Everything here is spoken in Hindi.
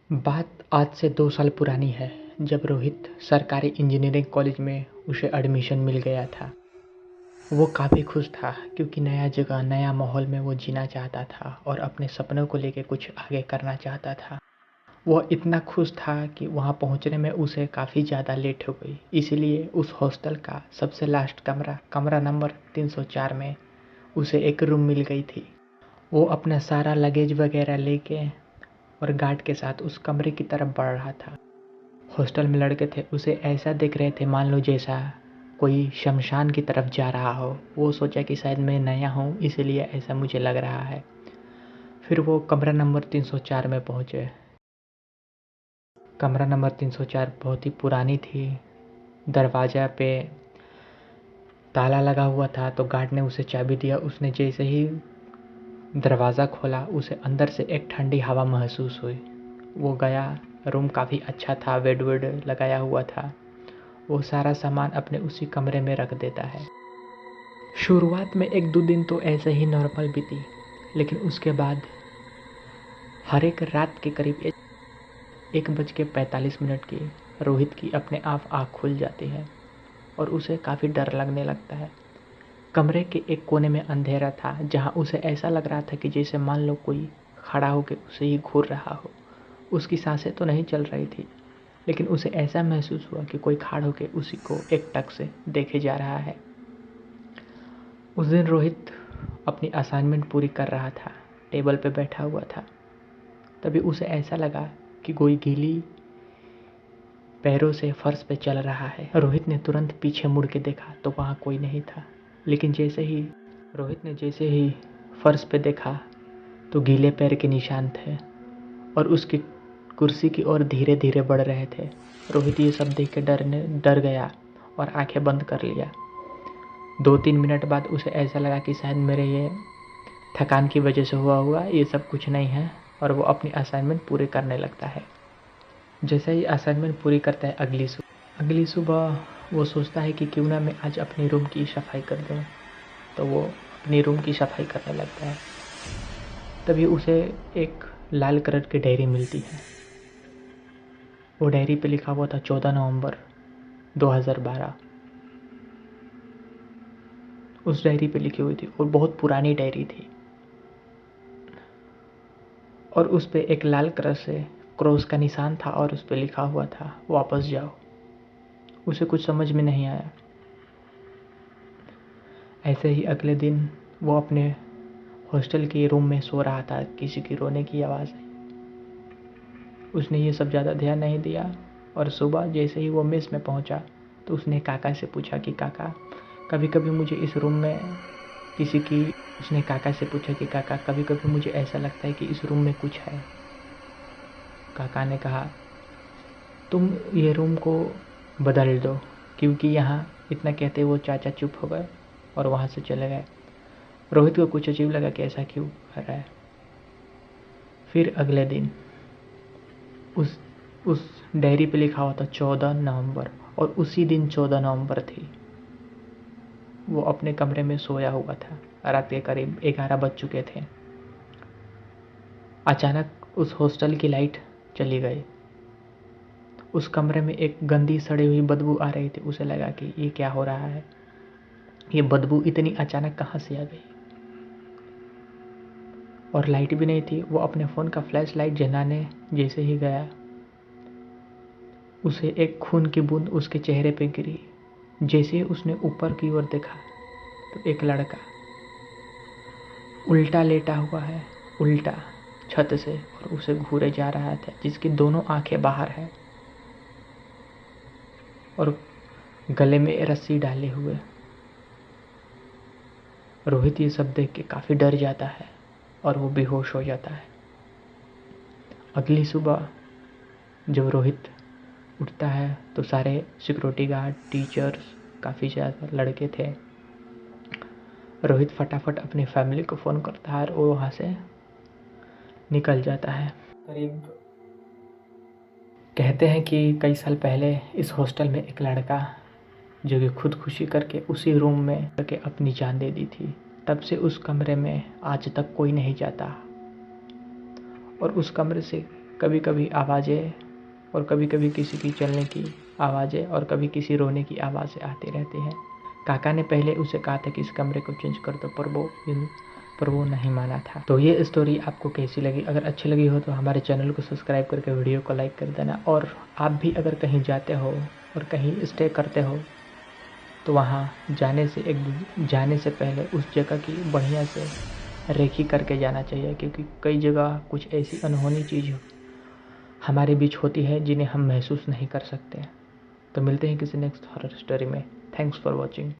बात आज से 2 साल पुरानी है, जब रोहित सरकारी इंजीनियरिंग कॉलेज में उसे एडमिशन मिल गया था। वो काफ़ी खुश था क्योंकि नया जगह, नया माहौल में वो जीना चाहता था और अपने सपनों को लेके कुछ आगे करना चाहता था। वह इतना खुश था कि वहाँ पहुँचने में उसे काफ़ी ज़्यादा लेट हो गई, इसलिए उस हॉस्टल का सबसे लास्ट कमरा नंबर 304 में उसे एक रूम मिल गई थी। वो अपना सारा लगेज वगैरह लेके और गार्ड के साथ उस कमरे की तरफ बढ़ रहा था। हॉस्टल में लड़के थे, उसे ऐसा देख रहे थे मान लो जैसा कोई शमशान की तरफ जा रहा हो। वो सोचा कि शायद मैं नया हूँ, इसलिए ऐसा मुझे लग रहा है। फिर वो कमरा नंबर 304 में पहुँचे। कमरा नंबर 304 बहुत ही पुरानी थी। दरवाज़ा पे ताला लगा हुआ था, तो गार्ड ने उसे चाबी दिया। उसने जैसे ही दरवाज़ा खोला, उसे अंदर से एक ठंडी हवा महसूस हुई। वो गया, रूम काफ़ी अच्छा था, बेड वेड लगाया हुआ था। वो सारा सामान अपने उसी कमरे में रख देता है। शुरुआत में 1-2 दिन तो ऐसे ही नॉर्मल बीती, लेकिन उसके बाद हर एक रात के करीब 1:45 की रोहित की अपने आप आँख खुल जाती है और उसे काफ़ी डर लगने लगता है। कमरे के एक कोने में अंधेरा था, जहाँ उसे ऐसा लग रहा था कि जैसे मान लो कोई खड़ा होकर उसे ही घूर रहा हो। उसकी सांसें तो नहीं चल रही थी, लेकिन उसे ऐसा महसूस हुआ कि कोई खड़ा होकर उसी को एकटक से देखे जा रहा है। उस दिन रोहित अपनी असाइनमेंट पूरी कर रहा था, टेबल पे बैठा हुआ था। तभी उसे ऐसा लगा कि कोई गीली पैरों से फर्श पे चल रहा है। रोहित ने तुरंत पीछे मुड़ के देखा तो वहाँ कोई नहीं था, लेकिन रोहित ने जैसे ही फर्श पे देखा तो गीले पैर के निशान थे और उसकी कुर्सी की ओर धीरे धीरे बढ़ रहे थे। रोहित ये सब देख के डर गया और आंखें बंद कर लिया। 2-3 मिनट बाद उसे ऐसा लगा कि शायद मेरे ये थकान की वजह से हुआ होगा, ये सब कुछ नहीं है, और वो अपनी असाइनमेंट पूरी करने लगता है। जैसे ही असाइनमेंट पूरी करता है, अगली सुबह वो सोचता है कि क्यों ना मैं आज अपने रूम की सफाई कर दूँ। तो वो अपनी रूम की सफाई करने लगता है। तभी उसे एक लाल कलर की डायरी मिलती है। वो डायरी पे लिखा हुआ था 14 नवंबर 2012। उस डायरी पे लिखी हुई थी और बहुत पुरानी डायरी थी, और उस पे एक लाल कलर से क्रॉस का निशान था और उस पे लिखा हुआ था वापस जाओ। उसे कुछ समझ में नहीं आया। ऐसे ही अगले दिन वो अपने हॉस्टल के रूम में सो रहा था, किसी की रोने की आवाज़ आई। उसने ये सब ज़्यादा ध्यान नहीं दिया, और सुबह जैसे ही वो मेस में पहुंचा तो उसने काका से पूछा कि काका, कभी कभी मुझे इस रूम में किसी की उसने काका से पूछा कि काका, कभी कभी मुझे ऐसा लगता है कि इस रूम में कुछ है। काका ने कहा, तुम ये रूम को बदल दो, क्योंकि यहाँ इतना कहते वो चाचा चुप हो गए और वहाँ से चले गए। रोहित को कुछ अजीब लगा कि ऐसा क्यों कर रहा है। फिर अगले दिन उस डायरी पे लिखा हुआ था 14 नवंबर, और उसी दिन 14 नवंबर थी। वो अपने कमरे में सोया हुआ था। रात के करीब 11 बज चुके थे। अचानक उस हॉस्टल की लाइट चली गई। उस कमरे में एक गंदी सड़ी हुई बदबू आ रही थी। उसे लगा कि ये क्या हो रहा है, ये बदबू इतनी अचानक कहाँ से आ गई, और लाइट भी नहीं थी। वो अपने फ़ोन का फ्लैश लाइट जलाने जैसे ही गया, उसे एक खून की बूंद उसके चेहरे पे गिरी। जैसे ही उसने ऊपर की ओर देखा तो एक लड़का उल्टा लेटा हुआ है, उल्टा छत से, और उसे घूरे जा रहा था, जिसकी दोनों आंखें बाहर है और गले में रस्सी डाले हुए। रोहित ये सब देख के काफ़ी डर जाता है और वो बेहोश हो जाता है। अगली सुबह जब रोहित उठता है तो सारे सिक्योरिटी गार्ड, टीचर्स, काफ़ी ज़्यादा लड़के थे। रोहित फटाफट अपनी फैमिली को फ़ोन करता है और वो वहाँ से निकल जाता है। करीब कहते हैं कि कई साल पहले इस हॉस्टल में एक लड़का जो कि खुदकुशी करके उसी रूम में करके अपनी जान दे दी थी। तब से उस कमरे में आज तक कोई नहीं जाता, और उस कमरे से कभी कभी आवाज़ें और कभी कभी किसी की चलने की आवाज़ें और कभी किसी रोने की आवाज़ें आती रहती हैं। काका ने पहले उसे कहा था कि इस कमरे को चेंज कर दो, पर वो नहीं माना था। तो ये स्टोरी आपको कैसी लगी? अगर अच्छी लगी हो तो हमारे चैनल को सब्सक्राइब करके वीडियो को लाइक कर देना। और आप भी अगर कहीं जाते हो और कहीं स्टे करते हो तो वहाँ जाने से पहले उस जगह की बढ़िया से रेकी करके जाना चाहिए, क्योंकि कई जगह कुछ ऐसी अनहोनी चीज़ हमारे बीच होती है जिन्हें हम महसूस नहीं कर सकते। तो मिलते हैं किसी नेक्स्ट हॉरर स्टोरी में। Thanks for watching.